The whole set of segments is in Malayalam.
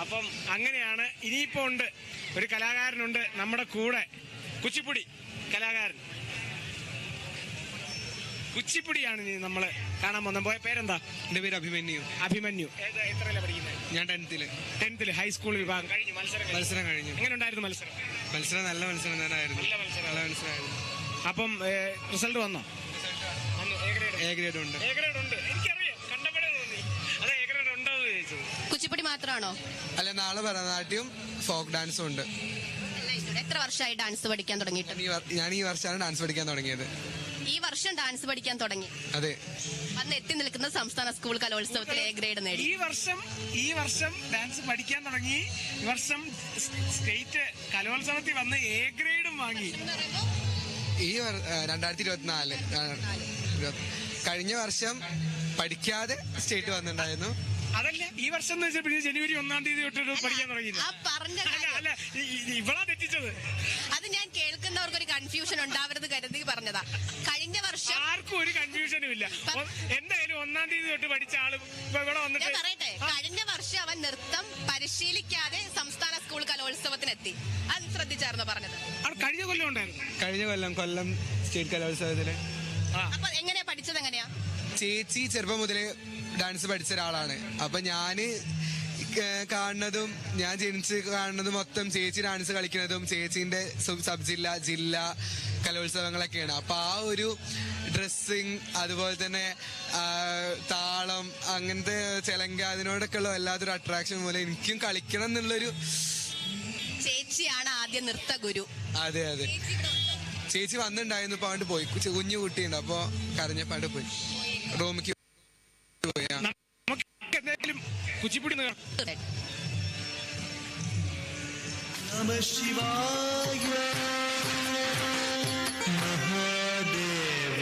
അപ്പം അങ്ങനെയാണ്. ഇനിയിപ്പോ ഉണ്ട് ഒരു കലാകാരനുണ്ട് നമ്മുടെ കൂടെ, കുച്ചിപ്പുടി കലാകാരൻ. കുച്ചിപ്പുടിയാണ് ഇനി നമ്മള് കാണാൻ പോകുന്ന. പോയ പേരെന്താ? എന്റെ പേര് അഭിമന്യു. അഭിമന്യു എത്രയല്ല പഠിക്കുന്നത്? ഞാൻ 10th ഹൈസ്കൂൾ വിഭാഗം കഴിഞ്ഞു. മത്സരം കഴിഞ്ഞു. എങ്ങനെ ഉണ്ടായിരുന്നു മത്സരം? നല്ല മത്സരം തന്നെയായിരുന്നു. നല്ല മത്സരമായിരുന്നു. അപ്പം റിസൾട്ട് വന്നോ? എ ഗ്രേഡ് ഉണ്ട്. എനിക്കറിയാം, കണ്ടപ്പോഴേ തോന്നി. അത് എ ഗ്രേഡ് ഉണ്ടോ എന്ന് ചോദിച്ചു. കുച്ചിപ്പുടി മാത്രമാണോ? അല്ല, നാളെ ഭരതനാട്യം ഫോക്ക് ഡാൻസും ഉണ്ട്. എത്ര വർഷമായി ഡാൻസ് പഠിക്കാൻ തുടങ്ങിയിട്ട്? ഞാൻ ഈ വർഷമാണ് ഡാൻസ് പഠിക്കാൻ തുടങ്ങിയത്. ഈ വർഷം ഡാൻസ് പഠിക്കാൻ തുടങ്ങി. അതെ. അന്ന് എത്തി നിൽക്കുന്ന സംസ്ഥാന സ്കൂൾ കലോത്സവത്തിൽ എ ഗ്രേഡ് നേടി. ഈ വർഷം ഡാൻസ് പഠിക്കാൻ തുടങ്ങി. ഈ വർഷം സ്റ്റേറ്റ് കലോത്സവത്തിൽ വന്ന് എ ഗ്രേഡും വാങ്ങി. ഈ 2024 കഴിഞ്ഞ വർഷം പഠിക്കാതെ സ്റ്റേറ്റ് വന്നിട്ടുണ്ടായിരുന്നു. അതല്ല, ഈ വർഷം എന്ന് വെച്ചാൽ ജനുവരി 1-ാം തീയതി തൊട്ട് പഠിക്കാൻ തുടങ്ങിയത്. അല്ല, ഇവളാ തെറ്റിച്ചത്. അത് ഞാൻ കേൾക്കുന്നവർക്ക് ഒരു കൺഫ്യൂഷൻ ഉണ്ടാവരുത് കരുതി പറഞ്ഞതാ. കഴിഞ്ഞ വർഷം ആർക്കും ഒരു കൺഫ്യൂഷനും ഇല്ല. എന്തായാലും 1-ാം തീയതി തൊട്ട് പഠിച്ച ആള് ഇവിടെ വന്നിട്ട് പറയട്ടെ, കഴിഞ്ഞ വർഷം അവൻ നൃത്തം പരിശീലിക്കാതെ സംസ്ഥാന സ്കൂൾ കലോത്സവത്തിനെത്തി. അത് ശ്രദ്ധിച്ചായിരുന്നു പറഞ്ഞത്. കഴിഞ്ഞ കൊല്ലം ഉണ്ടായിരുന്നു. കഴിഞ്ഞ കൊല്ലം സ്റ്റേറ്റ് കലോത്സവത്തില്. അപ്പൊ എങ്ങനെയാ പഠിച്ചത്? എങ്ങനെയാ? ചേച്ചി ചെറുപ്പം മുതലേ ഡാൻസ് പഠിച്ച ഒരാളാണ്. അപ്പൊ ഞാന് കാണുന്നതും ഞാൻ ജനിച്ച് കാണുന്നതും മൊത്തം ചേച്ചി ഡാൻസ് കളിക്കുന്നതും ചേച്ചിന്റെ സബ് ജില്ല കലോത്സവങ്ങളൊക്കെയാണ്. അപ്പൊ ആ ഒരു ഡ്രസ്സിങ്, അതുപോലെ തന്നെ താളം, അങ്ങനത്തെ ചെലങ്ക, അതിനോടൊക്കെ ഉള്ള വല്ലാത്തൊരു അട്രാക്ഷൻ മൂലം എനിക്കും കളിക്കണം എന്നുള്ളൊരു. ചേച്ചിയാണ് ആദ്യ നൃത്ത ഗുരു. അതെ. ചേച്ചി വന്നിട്ടുണ്ടായിരുന്നു. ഇപ്പൊ അങ്ങോട്ട് പോയി. കുഞ്ഞു കുട്ടിയുണ്ട്. അപ്പൊ കരഞ്ഞപ്പാണ്ട് പോയി റൂമിക്ക് പോയി. നമുക്ക് എന്തായാലും കുച്ചിപ്പുടി നമഃ ശിവായ മഹാദേവ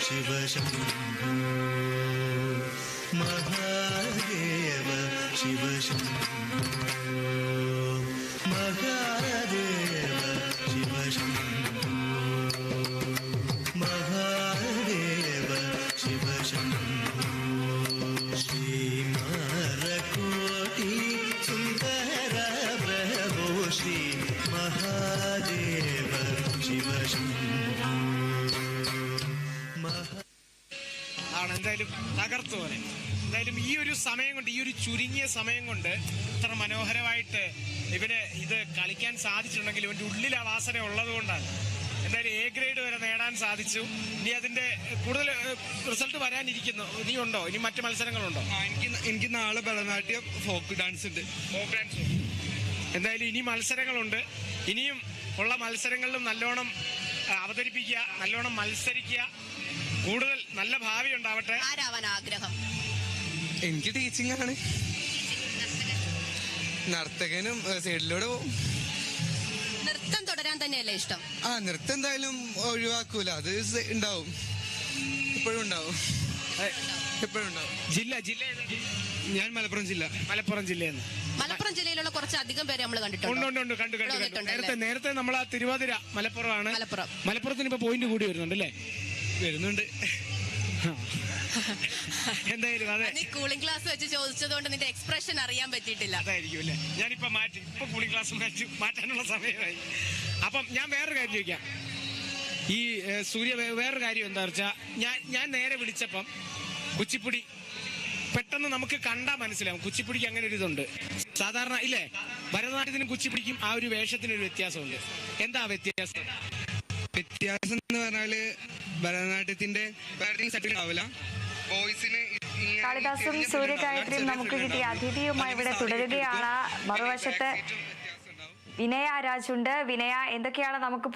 ശിവശംഭോ മഹാദേവ ശിവശംഭോ മഹാദേവ ശിവശംഭോ മഹാദേവ ശിവശംഭോ ശ്രീമാരകോടി സുന്ദര പ്രഭോ ശ്രീ മഹാദേവ ശിവശംഭോ ആണ്. എന്തായാലും തകർത്തു പോലെ. എന്തായാലും ഈ ഒരു സമയം കൊണ്ട്, ഈ ഒരു ചുരുങ്ങിയ സമയം കൊണ്ട് ഇത്ര മനോഹരമായിട്ട് ഇവന് ഇത് കളിക്കാൻ സാധിച്ചിട്ടുണ്ടെങ്കിൽ ഇവന്റെ ഉള്ളിൽ ആ വാസന ഉള്ളത് കൊണ്ടാണ്. എന്തായാലും എ ഗ്രേഡ് വരെ നേടാൻ സാധിച്ചു. ഇനി അതിന്റെ കൂടുതൽ റിസൾട്ട് വരാനിരിക്കുന്നു. ഇനി ഉണ്ടോ? ഇനി മറ്റു മത്സരങ്ങളുണ്ടോ? എനിക്ക് നാളെ ഭരതനാട്യം ഫോക്ക് ഡാൻസ് ഉണ്ട്. എന്തായാലും ഇനി മത്സരങ്ങളുണ്ട്. ഇനിയും ഉള്ള മത്സരങ്ങളിലും നല്ലോണം അവതരിപ്പിക്കുക, നല്ലോണം മത്സരിക്കുക. കൂടുതൽ നല്ല ഭാവി ഉണ്ടാവട്ടെ. ആരാവാൻ ആഗ്രഹം? എനിക്ക് ടീച്ചിങ് ആണ്. നർത്തകനും സൈഡിലൂടെ പോവും. നൃത്തം തുടരാൻ തന്നെയല്ലേ ഇഷ്ടം? നൃത്തം എന്തായാലും ഒഴിവാക്കൂല. അത് ഉണ്ടാവും, എപ്പോഴും ഉണ്ടാവും. ജില്ല ഞാൻ മലപ്പുറം ജില്ലയിൽ നിന്ന്. മലപ്പുറം ജില്ലയിലുള്ള കുറച്ചധികം പേര് നമ്മൾ കണ്ടിട്ടുണ്ട്. കണ്ടു. നേരത്തെ നമ്മൾ ആ തിരുവാതിര മലപ്പുറമാണ്. മലപ്പുറത്തിന് ഇപ്പൊ പോയിന്റ് കൂടി വരുന്നുണ്ട് അല്ലേ? വരുന്നുണ്ട്. എന്തായാലും അതെ, നീ കൂളിംഗ് ഗ്ലാസ് വെച്ച് ചോദിച്ചതുകൊണ്ട് നിന്റെ എക്സ്പ്രഷൻ അറിയാൻ പറ്റിയിട്ടില്ല. അതായിരിക്കും അല്ലേ. ഞാനിപ്പോ മാറ്റി, ഇപ്പൊ കൂളിംഗ് ക്ലാസ് മാറ്റാനുള്ള സമയമായി. അപ്പം ഞാൻ വേറൊരു കാര്യം ചോദിക്കാം. ഈ സൂര്യ, വേറൊരു കാര്യം എന്താ വെച്ചാൽ, ഞാൻ നേരെ വിളിച്ചപ്പം കുച്ചിപ്പുടി പെട്ടെന്ന് നമുക്ക് കണ്ടാൽ മനസ്സിലാവും. കുച്ചിപ്പുടിക്ക് അങ്ങനെ ഒരു ഇതുണ്ട് സാധാരണ ഇല്ലേ. ഭരതനാട്യത്തിനും കുച്ചിപ്പുടിക്കും ആ ഒരു വേഷത്തിനൊരു വ്യത്യാസമുണ്ട്. എന്താ വ്യത്യാസം? വ്യത്യാസം എന്ന് പറഞ്ഞാല് ഭരതനാട്യത്തിന്റെ ആവില്ല, വോയിസിന് കാളിദാസും സൂര്യഗായത്രിയും നമുക്ക് കിട്ടിയ അതിഥിയുമായി ഇവിടെ തുടരുകയാണ്. മറുവശത്ത് വിനയ രാജുണ്ട്. വിനയ, എന്തൊക്കെയാണ് നമുക്ക്